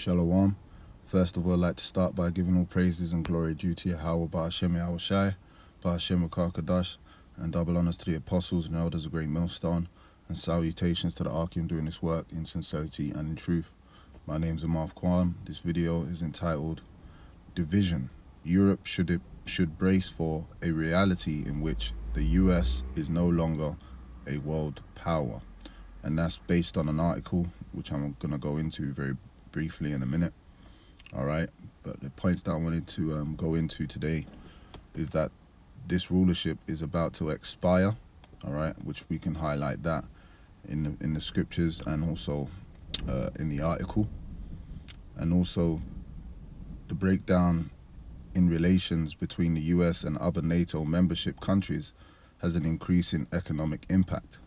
Shalom. First of all, I'd like to start by giving all praises and glory due to Yahweh, Ba'ashem Yahushai, Ba'ashem Kadash, and double honors to the apostles and elders of Great Millstone, and salutations to the Archim doing this work in sincerity and in truth. My name's Amarv Kwan. This video is entitled Division. Europe should brace for a reality in which the US is no longer a world power. And that's based on an article which I'm going to go into very briefly in a minute. All right, but the points that I wanted to go into today is that this rulership is about to expire. All right, which we can highlight that in the scriptures and also in the article, and also the breakdown in relations between the US and other NATO membership countries has an increasing economic impact.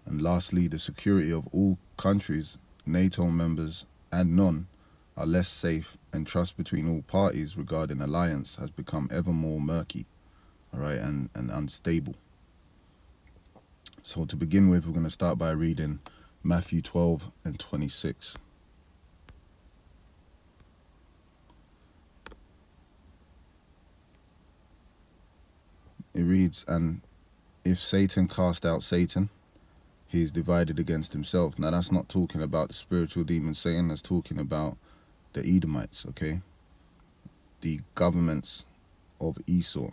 And lastly, the security of all countries, NATO members and none, are less safe, and trust between all parties regarding alliance has become ever more murky, all right, and unstable. So to begin with, we're going to start by reading Matthew 12 and 26. It reads, "And if Satan cast out Satan, he is divided against himself." Now that's not talking about the spiritual demon Satan, that's talking about the Edomites, okay? The governments of Esau.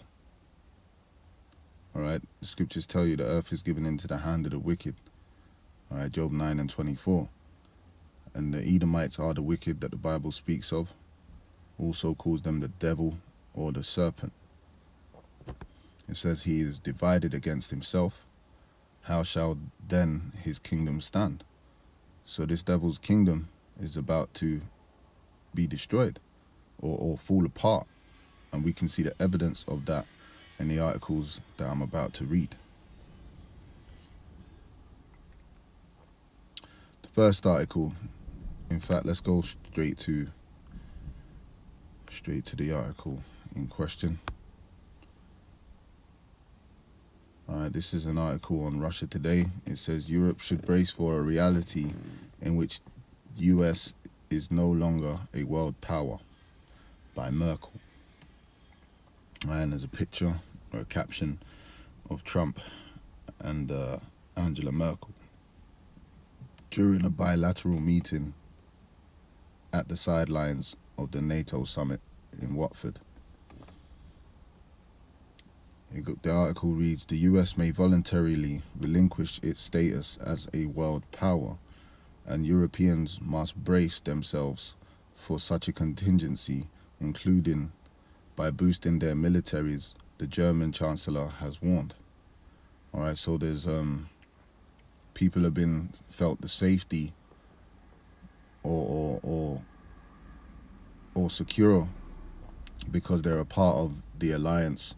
All right, the scriptures tell you the earth is given into the hand of the wicked. All right, Job 9 and 24. And the Edomites are the wicked that the Bible speaks of. Also calls them the devil or the serpent. It says he is divided against himself. How shall then his kingdom stand? So this devil's kingdom is about to be destroyed or fall apart. And we can see the evidence of that in the articles that I'm about to read. The first article, in fact, let's go straight to the article in question. This is an article on Russia Today. It says Europe should brace for a reality in which US is no longer a world power, by Merkel. And there's a picture or a caption of Trump and Angela Merkel during a bilateral meeting at the sidelines of the NATO summit in Watford. The article reads, "The US may voluntarily relinquish its status as a world power, and Europeans must brace themselves for such a contingency, including by boosting their militaries," the German Chancellor has warned. All right, so there's people have been felt the safety or secure because they're a part of the alliance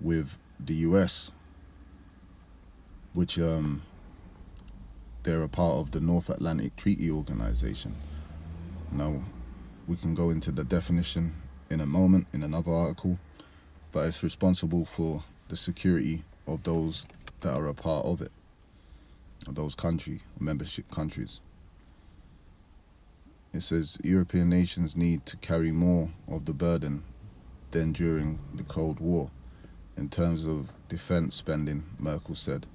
with the US, which they're a part of the North Atlantic Treaty Organization. Now, we can go into the definition in a moment in another article, but it's responsible for the security of those that are a part of it, of those membership countries. It says European nations need to carry more of the burden than during the Cold War in terms of defense spending, Merkel said,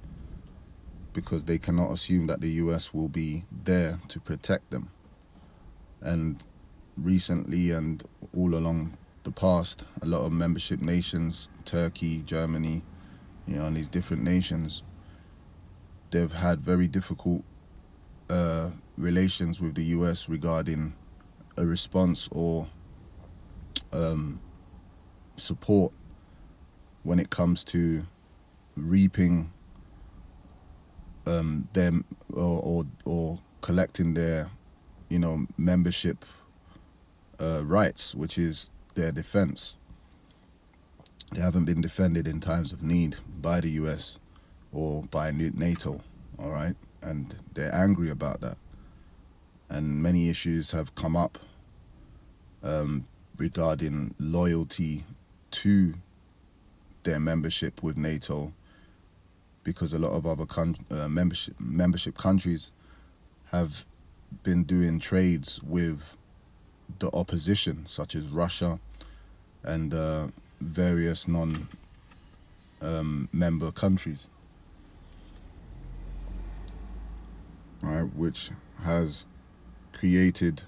because they cannot assume that the US will be there to protect them. And recently and all along the past, a lot of membership nations, Turkey, Germany, and these different nations, they've had very difficult relations with the US regarding a response or support when it comes to reaping them or collecting their membership rights, which is their defense. They haven't been defended in times of need by the US or by NATO, all right? And they're angry about that. And many issues have come up regarding loyalty to their membership with NATO, because a lot of other membership countries have been doing trades with the opposition, such as Russia and various non-member countries, right, which has created,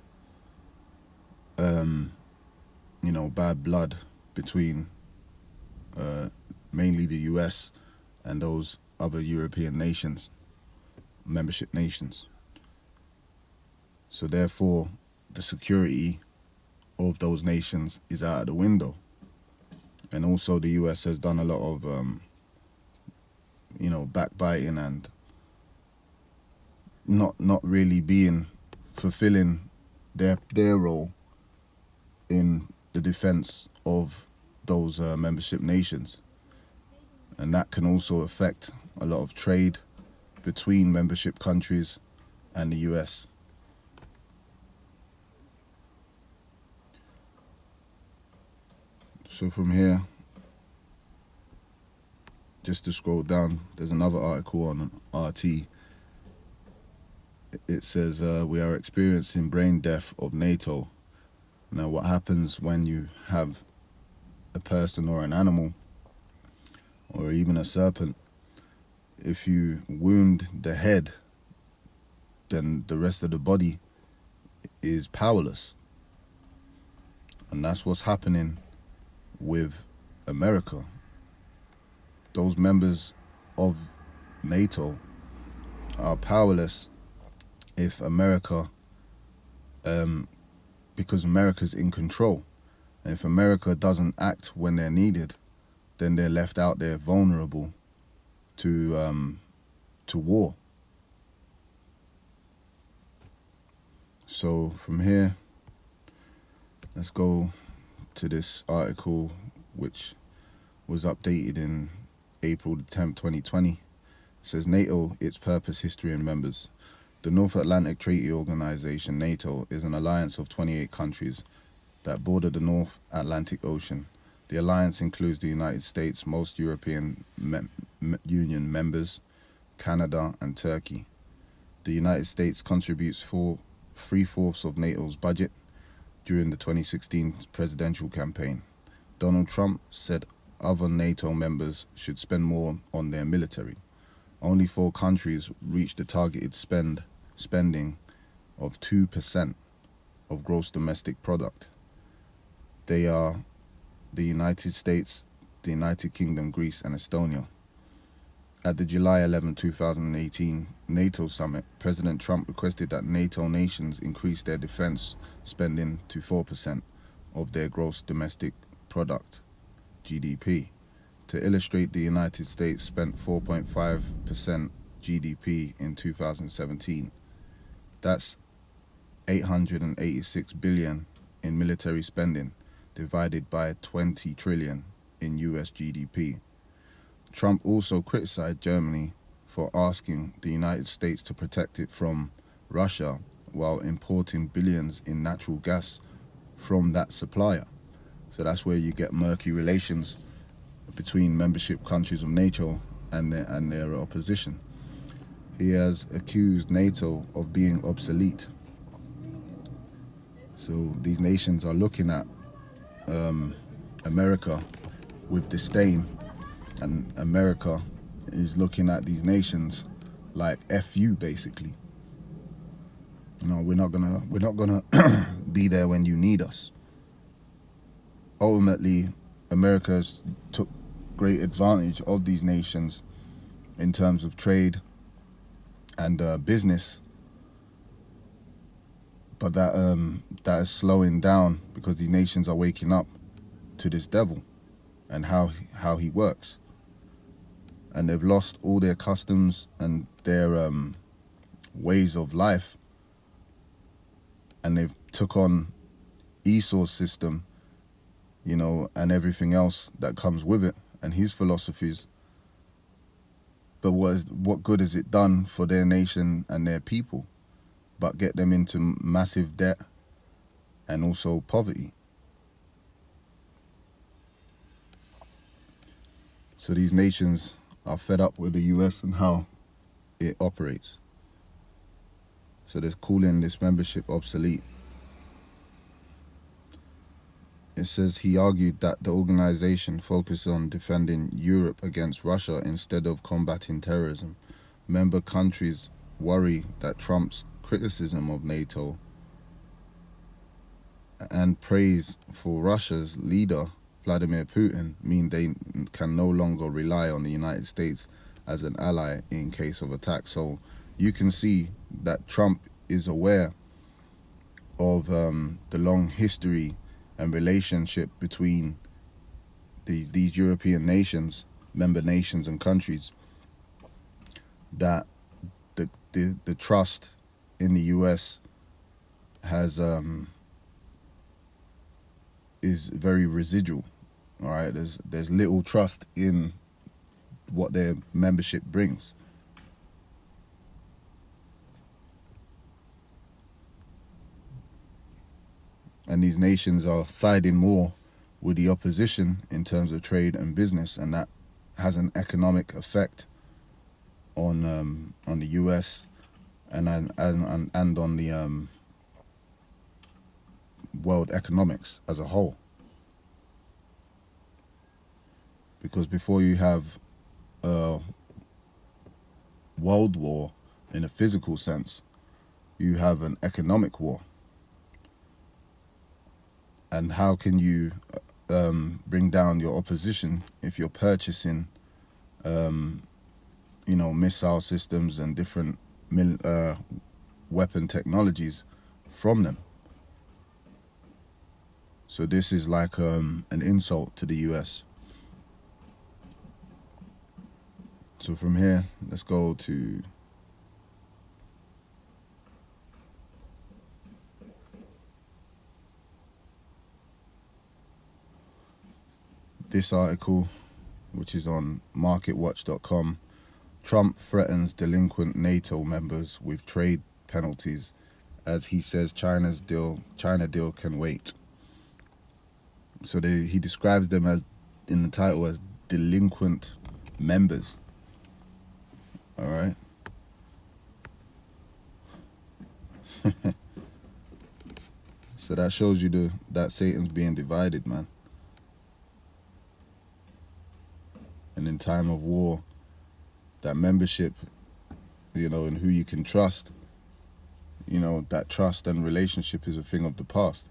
bad blood between mainly the US and those other European nations, membership nations. So therefore, the security of those nations is out of the window. And also the US has done a lot of, backbiting and not really fulfilling their role in the defense of those membership nations. And that can also affect a lot of trade between membership countries and the US. So from here, just to scroll down, there's another article on RT. It says, we are experiencing brain death of NATO. Now, what happens when you have a person or an animal, or even a serpent, if you wound the head, then the rest of the body is powerless. And that's what's happening with America. Those members of NATO are powerless if America, because America's in control. And if America doesn't act when they're needed, then they're left out there vulnerable to war. So from here, let's go to this article, which was updated in April 10th, 2020. It says, NATO, its purpose, history and members. The North Atlantic Treaty Organization, NATO, is an alliance of 28 countries that border the North Atlantic Ocean. The alliance includes the United States, most European Union members, Canada and Turkey. The United States contributes 3/4 of NATO's budget during the 2016 presidential campaign. Donald Trump said other NATO members should spend more on their military. Only 4 countries reached the targeted spending of 2% of gross domestic product. They are the United States, the United Kingdom, Greece, and Estonia. At the July 11, 2018 NATO summit, President Trump requested that NATO nations increase their defense spending to 4% of their gross domestic product, GDP. To illustrate, the United States spent 4.5% GDP in 2017. That's $886 billion in military spending, divided by 20 trillion in US GDP. Trump also criticized Germany for asking the United States to protect it from Russia while importing billions in natural gas from that supplier. So that's where you get murky relations between membership countries of NATO and their opposition. He has accused NATO of being obsolete. So these nations are looking at America with disdain, and America is looking at these nations like F you, basically. We're not gonna be there when you need us. Ultimately, America has took great advantage of these nations in terms of trade and business, but that is slowing down because these nations are waking up to this devil and how he works, and they've lost all their customs and their ways of life, and they've took on Esau's system, and everything else that comes with it, and his philosophies. But what good has it done for their nation and their people, but get them into massive debt and also poverty? So these nations are fed up with the US and how it operates. So they're calling this membership obsolete. It says he argued that the organization focused on defending Europe against Russia instead of combating terrorism. Member countries worry that Trump's criticism of NATO and praise for Russia's leader, Vladimir Putin, mean they can no longer rely on the United States as an ally in case of attack. So you can see that Trump is aware of the long history and relationship between these European nations, member nations and countries, that the trust in the US has is very residual. All right, there's little trust in what their membership brings. And these nations are siding more with the opposition in terms of trade and business, and that has an economic effect on the US and on the world economics as a whole. Because before you have a world war in a physical sense, you have an economic war. And how can you bring down your opposition if you're purchasing, missile systems and different weapon technologies from them? So this is like an insult to the US. So from here, let's go to this article, which is on marketwatch.com. Trump threatens delinquent NATO members with trade penalties as he says China deal can wait. So he describes them as, in the title, as delinquent members. All right. So that shows you that Satan's being divided, man. And in time of war, that membership, and who you can trust, that trust and relationship is a thing of the past.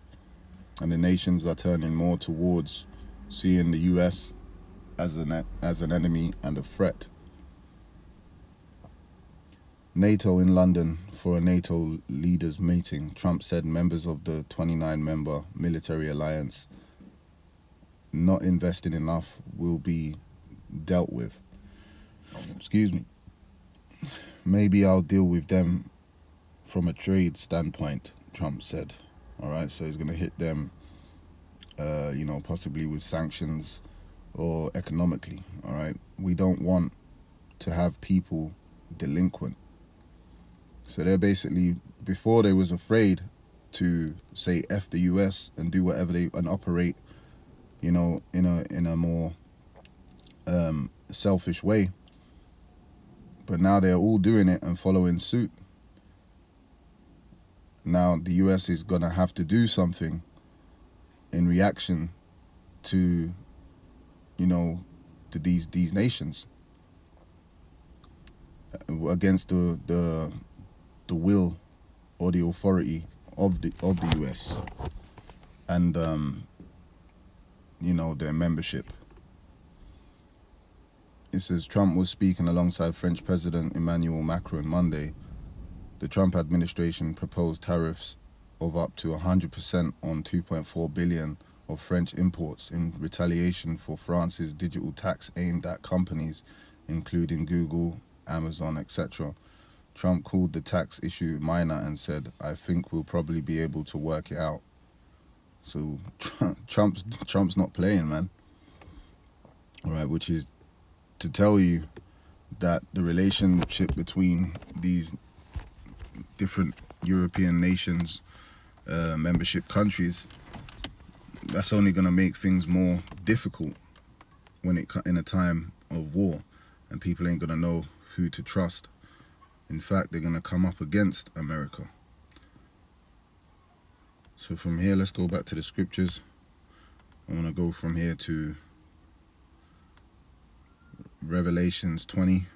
And the nations are turning more towards seeing the US as an enemy and a threat. NATO in London for a NATO leaders meeting. Trump said members of the 29-member military alliance not investing enough will be dealt with. Excuse me. Maybe I'll deal with them from a trade standpoint, Trump said. All right, so he's going to hit them, possibly with sanctions or economically. All right, we don't want to have people delinquent. So they're basically, before they was afraid to say F the US and do whatever and operate, in a more selfish way. But now they're all doing it and following suit. Now the US is gonna have to do something in reaction to, to these nations, against the will or the authority of the US and their membership. It says Trump was speaking alongside French President Emmanuel Macron Monday. The Trump administration proposed tariffs of up to 100% on 2.4 billion of French imports in retaliation for France's digital tax aimed at companies including Google, Amazon, etc. Trump called the tax issue minor and said, "I think we'll probably be able to work it out." So Trump's not playing, man. All right, which is to tell you that the relationship between these different European nations, membership countries, that's only going to make things more difficult in a time of war, and people ain't going to know who to trust In fact, they're going to come up against America. So from here, let's go back to the scriptures. I want to go from here to Revelations 20.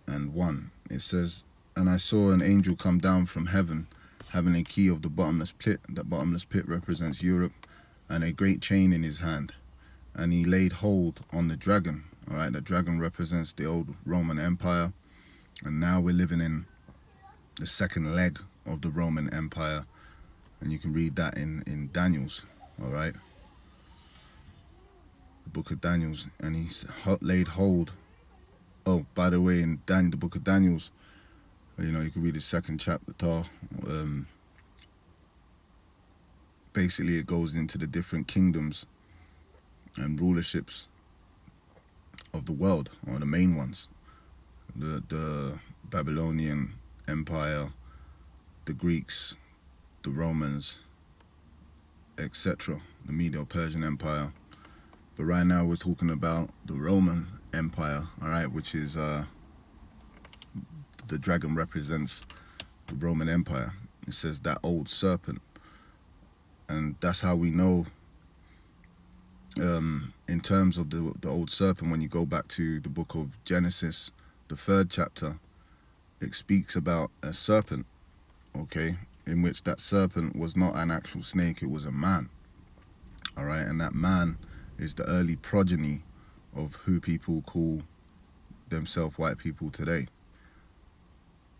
And 1. It says, "And I saw an angel come down from heaven, having a key of the bottomless pit." That bottomless pit represents Europe, and a great chain in his hand. And he laid hold on the dragon. All right, the dragon represents the old Roman Empire, and now we're living in the second leg of the Roman Empire, and you can read that in Daniel's. All right, the book of Daniel's, and he laid hold. Oh, by the way, in the book of Daniel's, you can read the second chapter. Basically, it goes into the different kingdoms and rulerships of the world, or the main ones. The Babylonian Empire, the Greeks, the Romans, etc., the Medo-Persian Empire. But right now we're talking about the Roman Empire, all right, which is the dragon represents the Roman Empire. It says that old serpent, and that's how we know in terms of the old serpent. When you go back to the book of Genesis, the 3rd chapter, it speaks about a serpent, okay, in which that serpent was not an actual snake, it was a man, all right, and that man is the early progeny of who people call themselves white people today,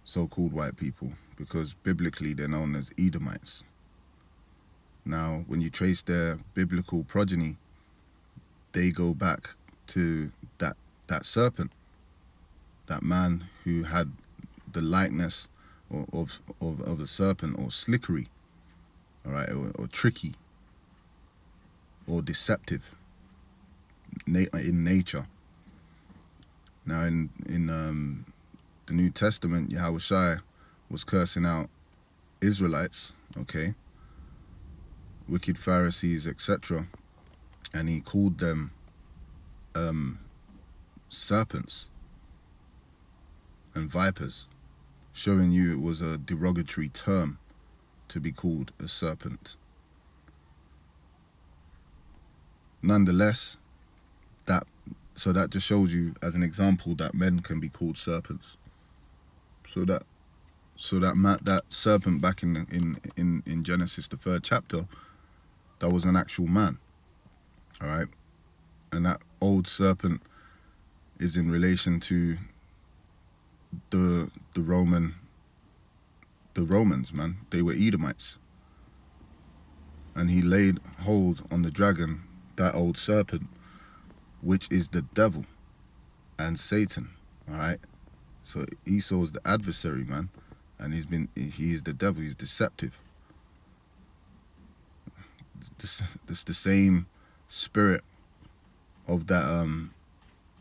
so-called white people, because biblically they're known as Edomites. Now, when you trace their biblical progeny, they go back to that serpent, that man who had the likeness of a serpent, or slickery, all right, or tricky, or deceptive in nature. Now, in the New Testament, Yahushua was cursing out Israelites, okay, wicked Pharisees, etc., and he called them serpents and vipers, showing you it was a derogatory term to be called a serpent. Nonetheless, that just shows you as an example that men can be called serpents. So that serpent back in Genesis, the 3rd chapter, that was an actual man, all right, and that old serpent is in relation to the Romans, man. They were Edomites, and he laid hold on the dragon, that old serpent, which is the devil and Satan, all right. So Esau is the adversary, man, and he is the devil. He's deceptive. It's the same spirit of that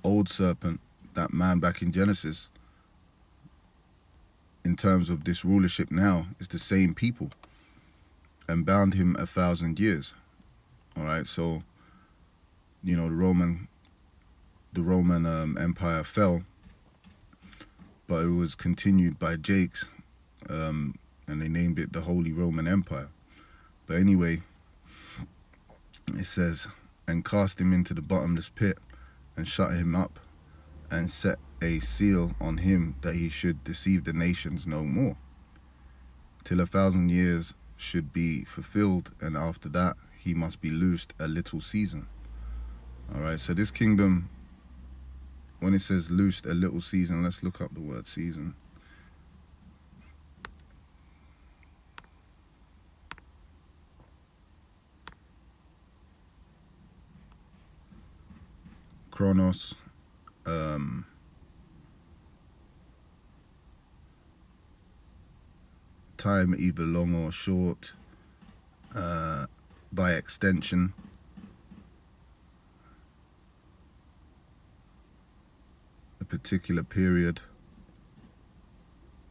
old serpent, that man back in Genesis. In terms of this rulership now, it's the same people, and bound him 1,000 years. All right, so the Roman Empire fell, but it was continued by Jakes, and they named it the Holy Roman Empire. But anyway, it says, "And cast him into the bottomless pit, and shut him up, and set a seal on him, that he should deceive the nations no more, till 1,000 years should be fulfilled, and after that he must be loosed a little season." All right, so this kingdom, when it says loosed a little season, let's look up the word season. Chronos, time either long or short, by extension. A particular period.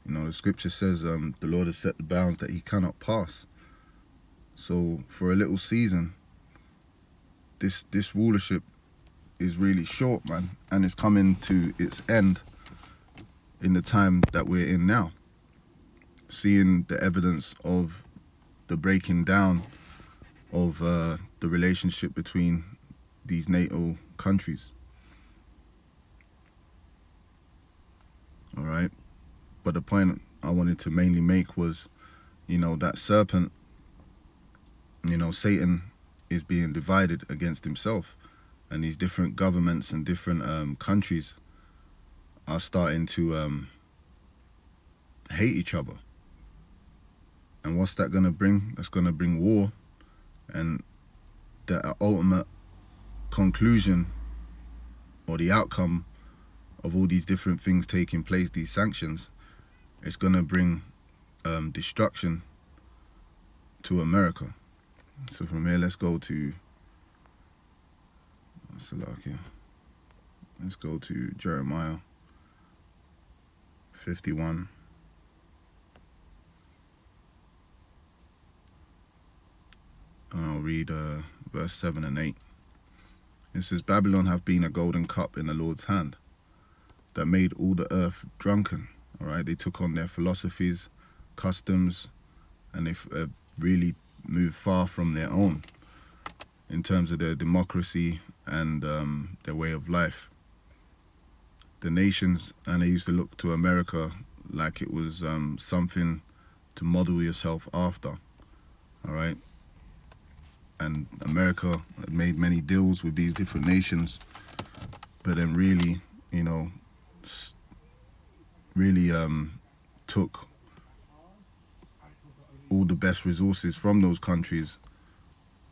The scripture says the Lord has set the bounds that he cannot pass. So for a little season, this rulership is really short, man, and it's coming to its end in the time that we're in now. Seeing the evidence of the breaking down of the relationship between these NATO countries. All right, but the point I wanted to mainly make was, that serpent, Satan is being divided against himself, and these different governments and different countries are starting to hate each other. And what's that going to bring? That's going to bring war, and the ultimate conclusion or the outcome of all these different things taking place, these sanctions, it's going to bring destruction to America. So from here, let's go to Jeremiah 51. And I'll read verse 7 and 8. It says, Babylon have been a golden cup in the Lord's hand, that made all the earth drunken. All right, they took on their philosophies, customs, and they really moved far from their own in terms of their democracy and their way of life. The nations, and they used to look to America like it was something to model yourself after. All right, and America had made many deals with these different nations, but then really, took all the best resources from those countries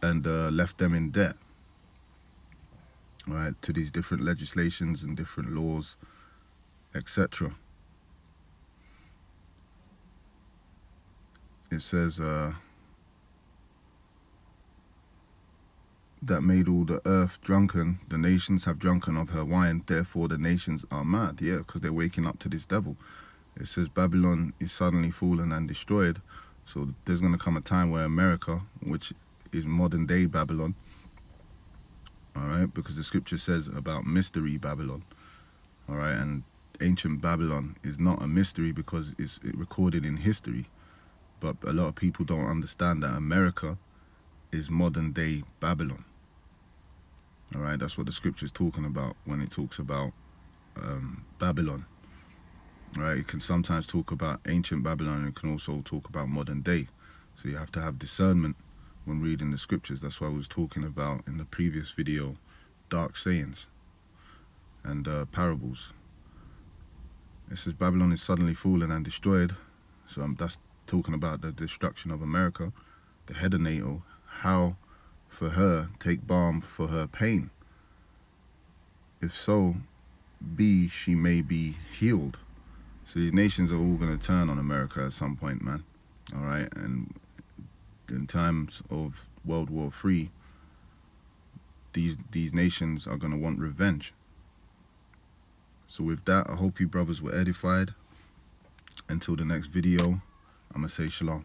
and left them in debt, right, to these different legislations and different laws, etc. It says that made all the earth drunken, the nations have drunken of her wine, therefore the nations are mad. Yeah, because they're waking up to this devil. It says Babylon is suddenly fallen and destroyed. So there's going to come a time where America, which is modern day Babylon, all right, because the scripture says about mystery Babylon, all right, and ancient Babylon is not a mystery because it's recorded in history. But a lot of people don't understand that America is modern day Babylon. All right, that's what the scripture is talking about when it talks about Babylon. Right, it can sometimes talk about ancient Babylon, and it can also talk about modern day. So you have to have discernment when reading the scriptures. That's why I was talking about in the previous video, dark sayings and parables. It says Babylon is suddenly fallen and destroyed. So that's talking about the destruction of America, the head of NATO. How for her take balm for her pain? If so, be she may be healed. So these nations are all going to turn on America at some point, man. All right, and in times of World War III, these nations are going to want revenge. So with that, I hope you brothers were edified. Until the next video, I'm going to say shalom.